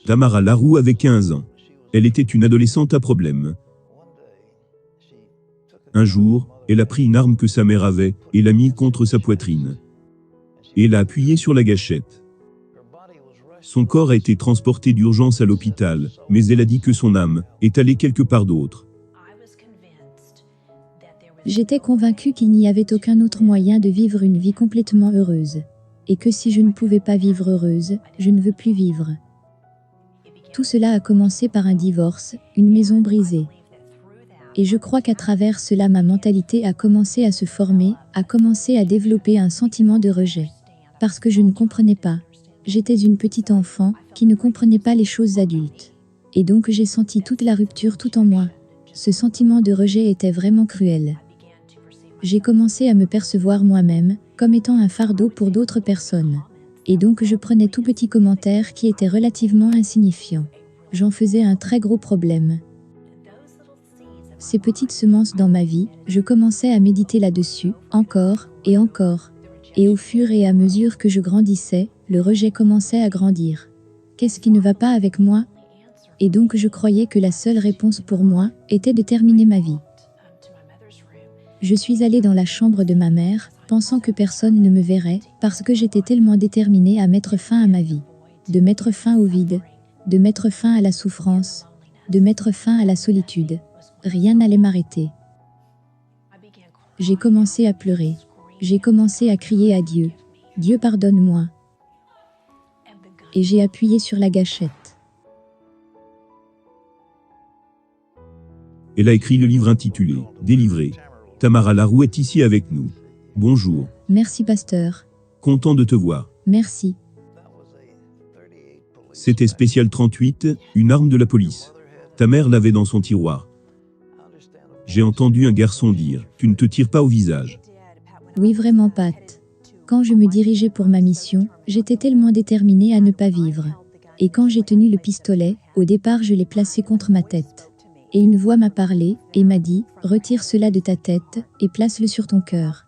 Tamara Laroux avait 15 ans. Elle était une adolescente à problème. Un jour, elle a pris une arme que sa mère avait et l'a mise contre sa poitrine. Et l'a appuyée sur la gâchette. Son corps a été transporté d'urgence à l'hôpital, mais elle a dit que son âme est allée quelque part d'autre. J'étais convaincue qu'il n'y avait aucun autre moyen de vivre une vie complètement heureuse. Et que si je ne pouvais pas vivre heureuse, je ne veux plus vivre. Tout cela a commencé par un divorce, une maison brisée. Et je crois qu'à travers cela ma mentalité a commencé à se former, a commencé à développer un sentiment de rejet. Parce que je ne comprenais pas. J'étais une petite enfant qui ne comprenait pas les choses adultes. Et donc j'ai senti toute la rupture tout en moi. Ce sentiment de rejet était vraiment cruel. J'ai commencé à me percevoir moi-même comme étant un fardeau pour d'autres personnes. Et donc je prenais tout petit commentaire qui était relativement insignifiant. J'en faisais un très gros problème. Ces petites semences dans ma vie, je commençais à méditer là-dessus, encore, et encore. Et au fur et à mesure que je grandissais, le rejet commençait à grandir. Qu'est-ce qui ne va pas avec moi? Et donc je croyais que la seule réponse pour moi était de terminer ma vie. Je suis allée dans la chambre de ma mère, pensant que personne ne me verrait, parce que j'étais tellement déterminée à mettre fin à ma vie. De mettre fin au vide, de mettre fin à la souffrance, de mettre fin à la solitude. Rien n'allait m'arrêter. J'ai commencé à pleurer. J'ai commencé à crier à Dieu. Dieu pardonne-moi. Et j'ai appuyé sur la gâchette. Elle a écrit le livre intitulé « Délivré ». Tamara Laroux est ici avec nous. Bonjour. Merci pasteur. Content de te voir. Merci. C'était Spécial 38, une arme de la police. Ta mère l'avait dans son tiroir. J'ai entendu un garçon dire « Tu ne te tires pas au visage ». Oui, vraiment, Pat. Quand je me dirigeais pour ma mission, j'étais tellement déterminée à ne pas vivre. Et quand j'ai tenu le pistolet, au départ je l'ai placé contre ma tête. Et une voix m'a parlé, et m'a dit, retire cela de ta tête, et place-le sur ton cœur.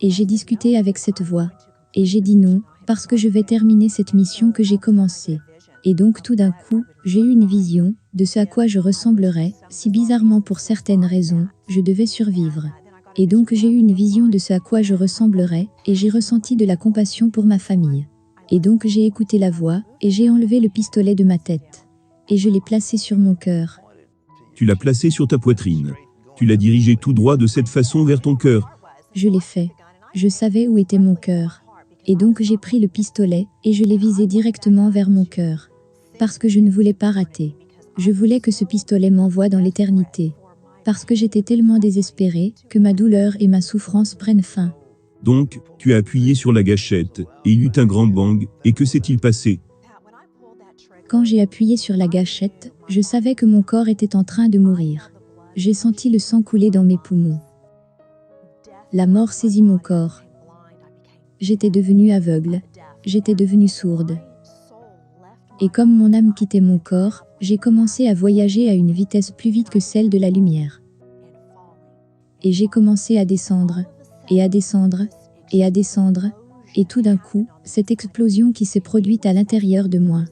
Et j'ai discuté avec cette voix. Et j'ai dit non, parce que je vais terminer cette mission que j'ai commencée. Et donc tout d'un coup, j'ai eu une vision, de ce à quoi je ressemblerais, si bizarrement pour certaines raisons, je devais survivre. Et donc j'ai eu une vision de ce à quoi je ressemblerais, et j'ai ressenti de la compassion pour ma famille. Et donc j'ai écouté la voix, et j'ai enlevé le pistolet de ma tête. Et je l'ai placé sur mon cœur. Tu l'as placé sur ta poitrine. Tu l'as dirigé tout droit de cette façon vers ton cœur. Je l'ai fait. Je savais où était mon cœur. Et donc j'ai pris le pistolet, et je l'ai visé directement vers mon cœur. Parce que je ne voulais pas rater. Je voulais que ce pistolet m'envoie dans l'éternité. Parce que j'étais tellement désespérée, que ma douleur et ma souffrance prennent fin. Donc, tu as appuyé sur la gâchette, et il y eut un grand bang, et que s'est-il passé? Quand j'ai appuyé sur la gâchette, je savais que mon corps était en train de mourir. J'ai senti le sang couler dans mes poumons. La mort saisit mon corps. J'étais devenue aveugle. J'étais devenue sourde. Et comme mon âme quittait mon corps, j'ai commencé à voyager à une vitesse plus vite que celle de la lumière. Et j'ai commencé à descendre, et à descendre, et à descendre, et tout d'un coup, cette explosion qui s'est produite à l'intérieur de moi.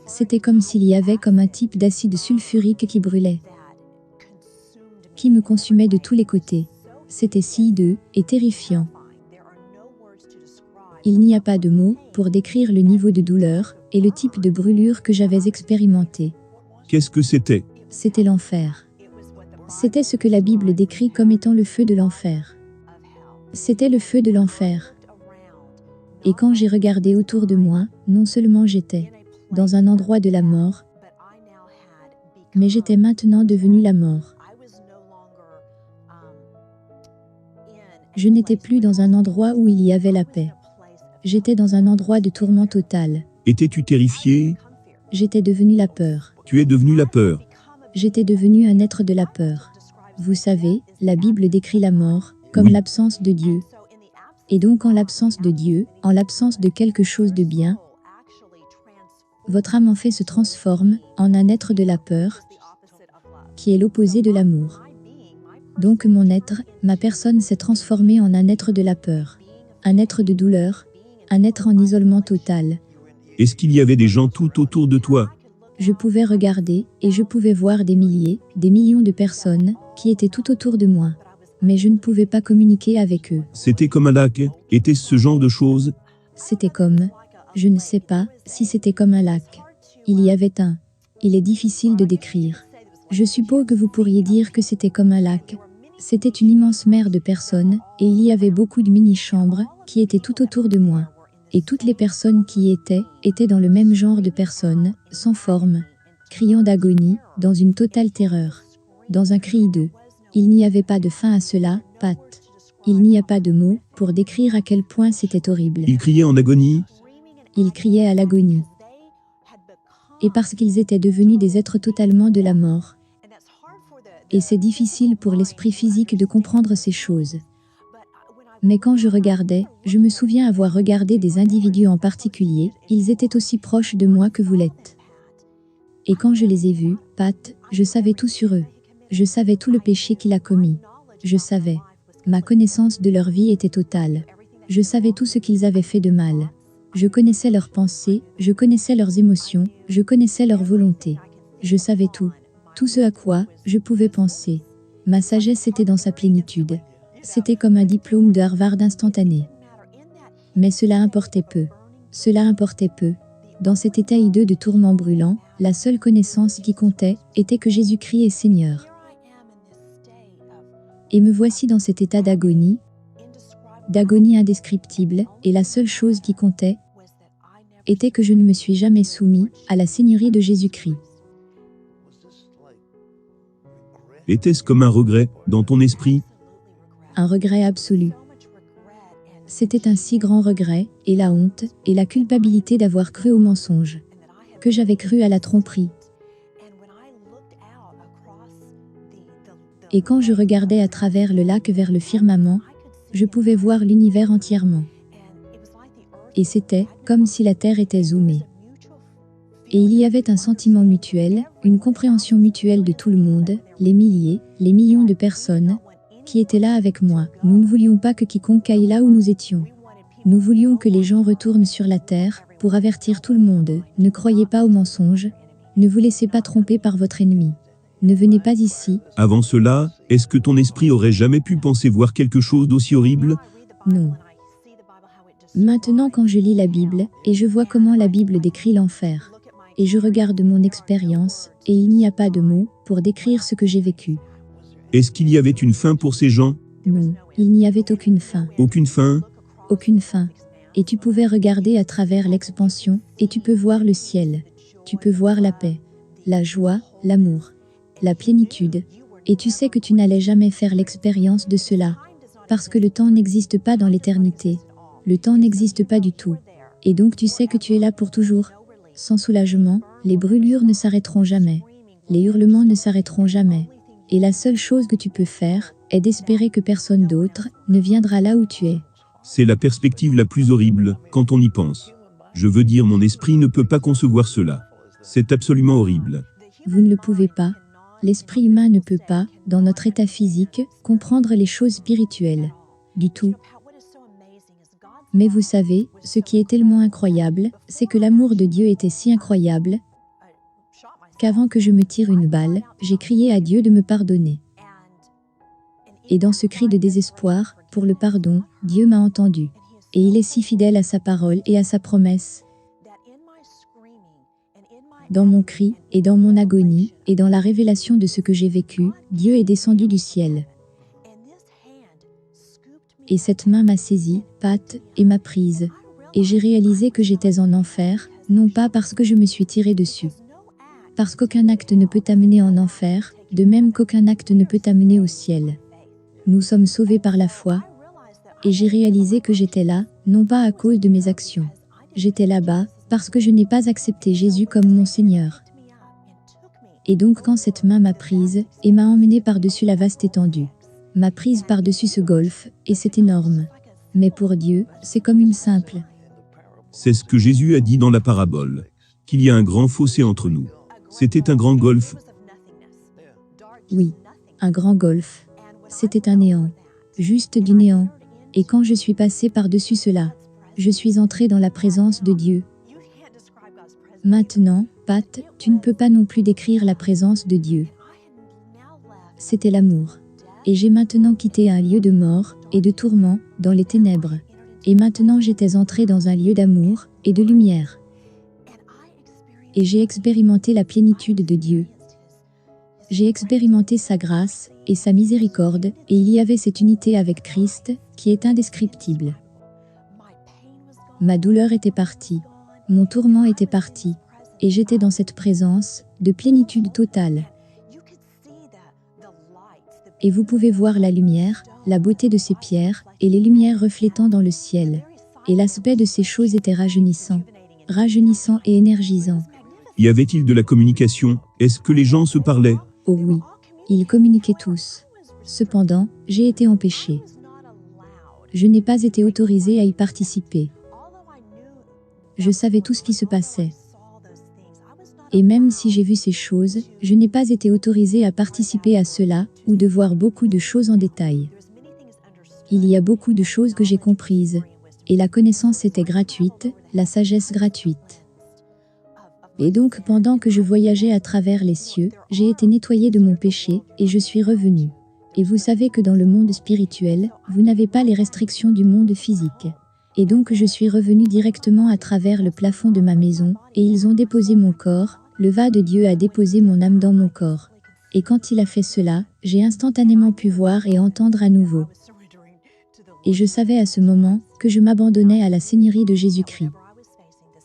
C'était comme s'il y avait comme un type d'acide sulfurique qui brûlait, qui me consumait de tous les côtés. C'était si hideux et terrifiant. Il n'y a pas de mots pour décrire le niveau de douleur et le type de brûlure que j'avais expérimenté. Qu'est-ce que c'était? C'était l'enfer. C'était ce que la Bible décrit comme étant le feu de l'enfer. C'était le feu de l'enfer. Et quand j'ai regardé autour de moi, non seulement j'étais dans un endroit de la mort, mais j'étais maintenant devenue la mort. Je n'étais plus dans un endroit où il y avait la paix. J'étais dans un endroit de tourment total. Étais-tu terrifié? J'étais devenue la peur. Tu es devenu la peur. J'étais devenue un être de la peur. Vous savez, la Bible décrit la mort comme Oui. l'absence de Dieu. Et donc en l'absence de Dieu, en l'absence de quelque chose de bien, votre âme en fait se transforme en un être de la peur, qui est l'opposé de l'amour. Donc mon être, ma personne s'est transformée en un être de la peur, un être de douleur, un être en isolement total. Est-ce qu'il y avait des gens tout autour de toi? Je pouvais regarder, et je pouvais voir des milliers, des millions de personnes, qui étaient tout autour de moi. Mais je ne pouvais pas communiquer avec eux. C'était comme un lac? Était-ce ce genre de choses? C'était comme... Je ne sais pas si c'était comme un lac. Il y avait un... Il est difficile de décrire. Je suppose que vous pourriez dire que c'était comme un lac. C'était une immense mer de personnes, et il y avait beaucoup de mini-chambres, qui étaient tout autour de moi. Et toutes les personnes qui y étaient dans le même genre de personnes, sans forme, criant d'agonie, dans une totale terreur. Dans un cri hideux. Il n'y avait pas de fin à cela, Pat. Il n'y a pas de mots pour décrire à quel point c'était horrible. Ils criaient en agonie? Ils criaient à l'agonie. Et parce qu'ils étaient devenus des êtres totalement de la mort. Et c'est difficile pour l'esprit physique de comprendre ces choses. Mais quand je regardais, je me souviens avoir regardé des individus en particulier, ils étaient aussi proches de moi que vous l'êtes. Et quand je les ai vus, Pat, je savais tout sur eux. Je savais tout le péché qu'il a commis. Je savais. Ma connaissance de leur vie était totale. Je savais tout ce qu'ils avaient fait de mal. Je connaissais leurs pensées, je connaissais leurs émotions, je connaissais leur volonté. Je savais tout. Tout ce à quoi je pouvais penser. Ma sagesse était dans sa plénitude. C'était comme un diplôme de Harvard instantané. Mais cela importait peu. Cela importait peu. Dans cet état hideux de tourment brûlant, la seule connaissance qui comptait était que Jésus-Christ est Seigneur. Et me voici dans cet état d'agonie indescriptible, et la seule chose qui comptait était que je ne me suis jamais soumis à la Seigneurie de Jésus-Christ. Était-ce comme un regret, dans ton esprit? Un regret absolu. C'était un si grand regret, et la honte, et la culpabilité d'avoir cru au mensonge. Que j'avais cru à la tromperie. Et quand je regardais à travers le lac vers le firmament, je pouvais voir l'univers entièrement. Et c'était comme si la Terre était zoomée. Et il y avait un sentiment mutuel, une compréhension mutuelle de tout le monde, les milliers, les millions de personnes, qui étaient là avec moi. Nous ne voulions pas que quiconque aille là où nous étions. Nous voulions que les gens retournent sur la terre, pour avertir tout le monde. Ne croyez pas aux mensonges. Ne vous laissez pas tromper par votre ennemi. Ne venez pas ici. Avant cela, est-ce que ton esprit aurait jamais pu penser voir quelque chose d'aussi horrible? Non. Maintenant quand je lis la Bible, et je vois comment la Bible décrit l'enfer, et je regarde mon expérience, et il n'y a pas de mots pour décrire ce que j'ai vécu. Est-ce qu'il y avait une fin pour ces gens? Non, il n'y avait aucune fin. Aucune fin? Aucune fin. Et tu pouvais regarder à travers l'expansion, et tu peux voir le ciel. Tu peux voir la paix, la joie, l'amour, la plénitude. Et tu sais que tu n'allais jamais faire l'expérience de cela. Parce que le temps n'existe pas dans l'éternité. Le temps n'existe pas du tout. Et donc tu sais que tu es là pour toujours. Sans soulagement, les brûlures ne s'arrêteront jamais. Les hurlements ne s'arrêteront jamais. Et la seule chose que tu peux faire, est d'espérer que personne d'autre ne viendra là où tu es. C'est la perspective la plus horrible, quand on y pense. Je veux dire, mon esprit ne peut pas concevoir cela. C'est absolument horrible. Vous ne le pouvez pas. L'esprit humain ne peut pas, dans notre état physique, comprendre les choses spirituelles. Du tout. Mais vous savez, ce qui est tellement incroyable, c'est que l'amour de Dieu était si incroyable, qu'avant que je me tire une balle, j'ai crié à Dieu de me pardonner. Et dans ce cri de désespoir, pour le pardon, Dieu m'a entendu. Et il est si fidèle à sa parole et à sa promesse. Dans mon cri, et dans mon agonie, et dans la révélation de ce que j'ai vécu, Dieu est descendu du ciel. Et cette main m'a saisi, Pat, et m'a prise. Et j'ai réalisé que j'étais en enfer, non pas parce que je me suis tiré dessus. Parce qu'aucun acte ne peut t'amener en enfer, de même qu'aucun acte ne peut t'amener au ciel. Nous sommes sauvés par la foi. Et j'ai réalisé que j'étais là, non pas à cause de mes actions. J'étais là-bas, parce que je n'ai pas accepté Jésus comme mon Seigneur. Et donc quand cette main m'a prise, et m'a emmenée par-dessus la vaste étendue, m'a prise par-dessus ce golfe, et c'est énorme. Mais pour Dieu, c'est comme une simple. C'est ce que Jésus a dit dans la parabole. Qu'il y a un grand fossé entre nous. C'était un grand golfe. Oui, un grand golfe. C'était un néant. Juste du néant. Et quand je suis passé par-dessus cela, je suis entré dans la présence de Dieu. Maintenant, Pat, tu ne peux pas non plus décrire la présence de Dieu. C'était l'amour. Et j'ai maintenant quitté un lieu de mort et de tourment, dans les ténèbres. Et maintenant j'étais entré dans un lieu d'amour et de lumière. Et j'ai expérimenté la plénitude de Dieu. J'ai expérimenté sa grâce et sa miséricorde, et il y avait cette unité avec Christ, qui est indescriptible. Ma douleur était partie. Mon tourment était parti. Et j'étais dans cette présence, de plénitude totale. Et vous pouvez voir la lumière, la beauté de ces pierres, et les lumières reflétant dans le ciel. Et l'aspect de ces choses était rajeunissant et énergisant. Y avait-il de la communication? Est-ce que les gens se parlaient? Oh oui, ils communiquaient tous. Cependant, j'ai été en péché. Je n'ai pas été autorisé à y participer. Je savais tout ce qui se passait. Et même si j'ai vu ces choses, je n'ai pas été autorisé à participer à cela, ou de voir beaucoup de choses en détail. Il y a beaucoup de choses que j'ai comprises. Et la connaissance était gratuite, la sagesse gratuite. Et donc pendant que je voyageais à travers les cieux, j'ai été nettoyé de mon péché, et je suis revenu. Et vous savez que dans le monde spirituel, vous n'avez pas les restrictions du monde physique. Et donc je suis revenu directement à travers le plafond de ma maison, et ils ont déposé mon corps, le va de Dieu a déposé mon âme dans mon corps. Et quand il a fait cela, j'ai instantanément pu voir et entendre à nouveau. Et je savais à ce moment que je m'abandonnais à la seigneurie de Jésus-Christ.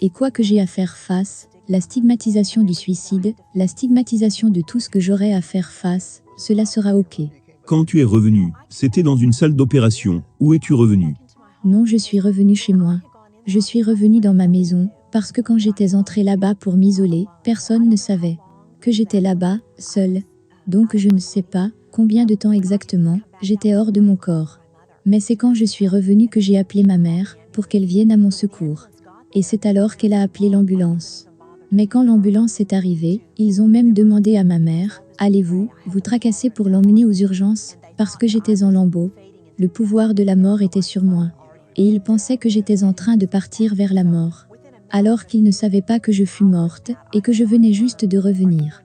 Et quoi que j'ai à faire face, la stigmatisation du suicide, la stigmatisation de tout ce que j'aurais à faire face, cela sera ok. Quand tu es revenu, c'était dans une salle d'opération. Où es-tu revenu? Non, je suis revenu chez moi. Je suis revenu dans ma maison, parce que quand j'étais entré là-bas pour m'isoler, personne ne savait que j'étais là-bas, seul. Donc je ne sais pas combien de temps exactement, j'étais hors de mon corps. Mais c'est quand je suis revenu que j'ai appelé ma mère, pour qu'elle vienne à mon secours. Et c'est alors qu'elle a appelé l'ambulance. Mais quand l'ambulance est arrivée, ils ont même demandé à ma mère, « Allez-vous, vous tracasser pour l'emmener aux urgences ?» Parce que j'étais en lambeaux. Le pouvoir de la mort était sur moi. Et ils pensaient que j'étais en train de partir vers la mort. Alors qu'ils ne savaient pas que je fus morte, et que je venais juste de revenir.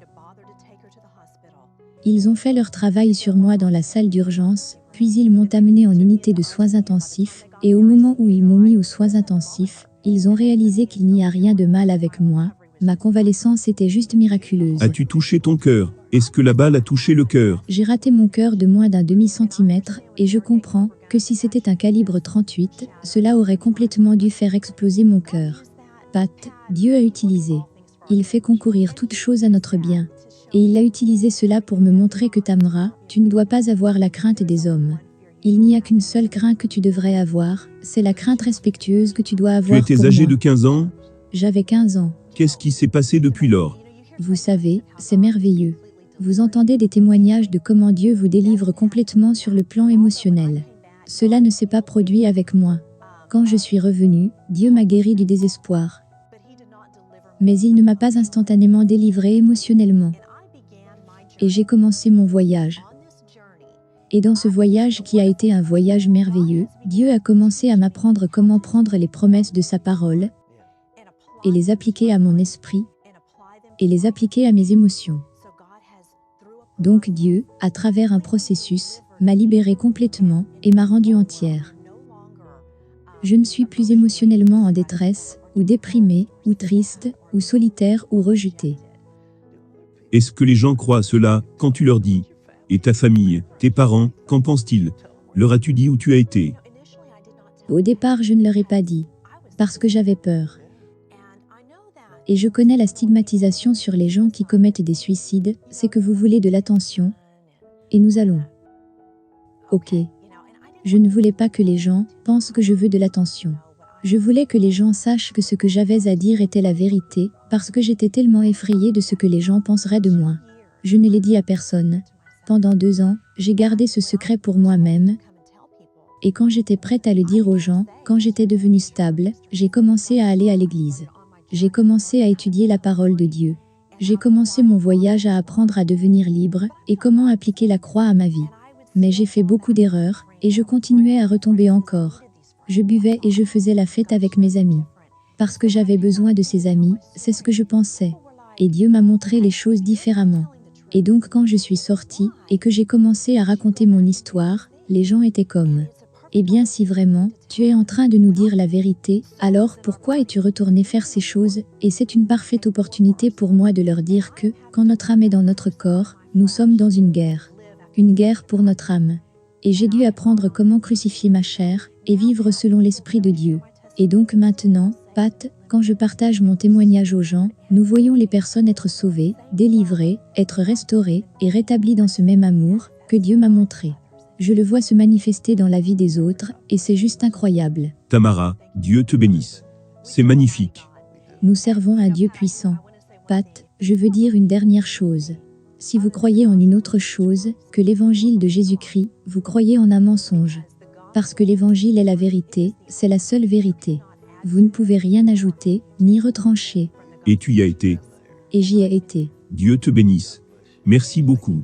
Ils ont fait leur travail sur moi dans la salle d'urgence, puis ils m'ont amené en unité de soins intensifs, et au moment où ils m'ont mis aux soins intensifs, ils ont réalisé qu'il n'y a rien de mal avec moi. Ma convalescence était juste miraculeuse. As-tu touché ton cœur? Est-ce que la balle a touché le cœur? J'ai raté mon cœur de moins d'un demi-centimètre, et je comprends que si c'était un calibre 38, cela aurait complètement dû faire exploser mon cœur. Pat, Dieu a utilisé. Il fait concourir toutes choses à notre bien. Et il a utilisé cela pour me montrer que Tamra, tu ne dois pas avoir la crainte des hommes. Il n'y a qu'une seule crainte que tu devrais avoir, c'est la crainte respectueuse que tu dois avoir pour moi. Tu étais âgé de 15 ans? J'avais 15 ans. Qu'est-ce qui s'est passé depuis lors? Vous savez, c'est merveilleux. Vous entendez des témoignages de comment Dieu vous délivre complètement sur le plan émotionnel. Cela ne s'est pas produit avec moi. Quand je suis revenu, Dieu m'a guéri du désespoir. Mais il ne m'a pas instantanément délivré émotionnellement. Et j'ai commencé mon voyage. Et dans ce voyage qui a été un voyage merveilleux, Dieu a commencé à m'apprendre comment prendre les promesses de sa parole et les appliquer à mon esprit et les appliquer à mes émotions. Donc Dieu, à travers un processus, m'a libérée complètement et m'a rendue entière. Je ne suis plus émotionnellement en détresse, ou déprimée, ou triste, ou solitaire, ou rejetée. Est-ce que les gens croient à cela quand tu leur dis? Et ta famille, tes parents, qu'en pensent-ils? Leur as-tu dit où tu as été? Au départ, je ne leur ai pas dit, parce que j'avais peur. Et je connais la stigmatisation sur les gens qui commettent des suicides, c'est que vous voulez de l'attention. Et nous allons. Ok. Je ne voulais pas que les gens pensent que je veux de l'attention. Je voulais que les gens sachent que ce que j'avais à dire était la vérité, parce que j'étais tellement effrayée de ce que les gens penseraient de moi. Je ne l'ai dit à personne. Pendant 2 ans, j'ai gardé ce secret pour moi-même. Et quand j'étais prête à le dire aux gens, quand j'étais devenue stable, j'ai commencé à aller à l'église. J'ai commencé à étudier la parole de Dieu. J'ai commencé mon voyage à apprendre à devenir libre, et comment appliquer la croix à ma vie. Mais j'ai fait beaucoup d'erreurs, et je continuais à retomber encore. Je buvais et je faisais la fête avec mes amis. Parce que j'avais besoin de ces amis, c'est ce que je pensais. Et Dieu m'a montré les choses différemment. Et donc quand je suis sortie, et que j'ai commencé à raconter mon histoire, les gens étaient comme: eh bien si vraiment, tu es en train de nous dire la vérité, alors pourquoi es-tu retourné faire ces choses? Et c'est une parfaite opportunité pour moi de leur dire que, quand notre âme est dans notre corps, nous sommes dans une guerre. Une guerre pour notre âme. Et j'ai dû apprendre comment crucifier ma chair, et vivre selon l'Esprit de Dieu. Et donc maintenant, Pat, quand je partage mon témoignage aux gens, nous voyons les personnes être sauvées, délivrées, être restaurées et rétablies dans ce même amour que Dieu m'a montré. Je le vois se manifester dans la vie des autres et c'est juste incroyable. Tamara, Dieu te bénisse. C'est magnifique. Nous servons un Dieu puissant. Pat, je veux dire une dernière chose. Si vous croyez en une autre chose que l'évangile de Jésus-Christ, vous croyez en un mensonge. Parce que l'évangile est la vérité, c'est la seule vérité. Vous ne pouvez rien ajouter, ni retrancher. Et tu y as été. Et j'y ai été. Dieu te bénisse. Merci beaucoup.